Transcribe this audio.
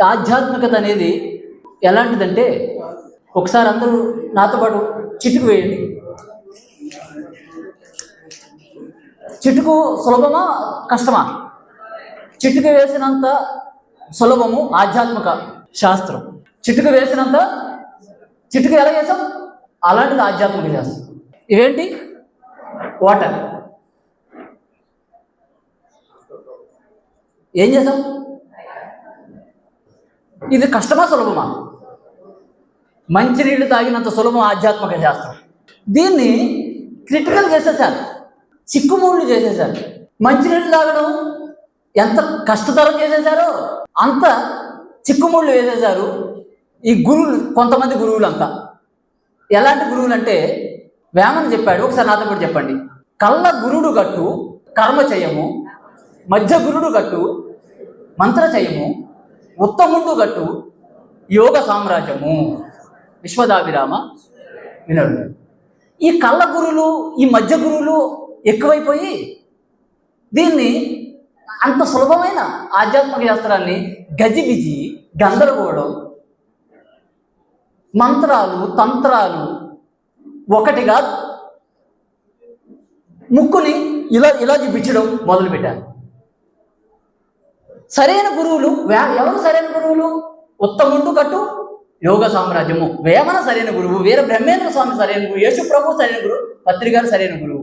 ఆధ్యాత్మికత అనేది ఎలాంటిదంటే, ఒకసారి అందరూ నాతో పాటు చిటుకు వేయండి. చిటుకు సులభమా కష్టమా? చిటుకు వేసినంత సులభము ఆధ్యాత్మిక శాస్త్రం. చిటుకు వేసినంత, చిటుకు ఎలా చేసాం అలాంటిది ఆధ్యాత్మిక శాస్త్రం. ఇవేంటి? వాటర్. ఏం చేసాం? ఇది కష్టమా సులభమా? మంచినీళ్ళు తాగినంత సులభం ఆధ్యాత్మిక శాస్త్రం. దీన్ని క్రిటికల్ చేసేసారు, చిక్కుముళ్ళు చేసేసారు. మంచినీళ్ళు తాగడం ఎంత కష్టతరం చేసేసారో అంత చిక్కుముళ్ళు వేసేసారు ఈ గురువులు. కొంతమంది గురువులంతా ఎలాంటి గురువులు అంటే, వేమన చెప్పాడు, ఒకసారి నాతో కూడా చెప్పండి. కళ్ళ గురుడు గట్టు కర్మ చేయము, మధ్య గురుడు గట్టు మంత్ర చేయము, ఉత్తముండు గట్టు యోగ సామ్రాజ్యము. విశ్వదాభిరామ వినడు. ఈ కళ్ళ గురువులు, ఈ మధ్య గురువులు ఎక్కువైపోయి దీన్ని అంత సులభమైన ఆధ్యాత్మిక శాస్త్రాన్ని గజిబిజి, గందరగోళం, మంత్రాలు తంత్రాలు ఒకటిగా ముక్కుని ఇలా చూపించడం మొదలుపెట్టారు. సరైన గురువులు ఎవరు? సరైన గురువులు ఉత్తముండు కట్టు యోగ సామ్రాజ్యము. వేమన సరైన గురువు, వీర బ్రహ్మేంద్ర స్వామి సరైన గురువు, యేసు ప్రభు సరైన గురువు, పత్రికారు సరైన గురువు.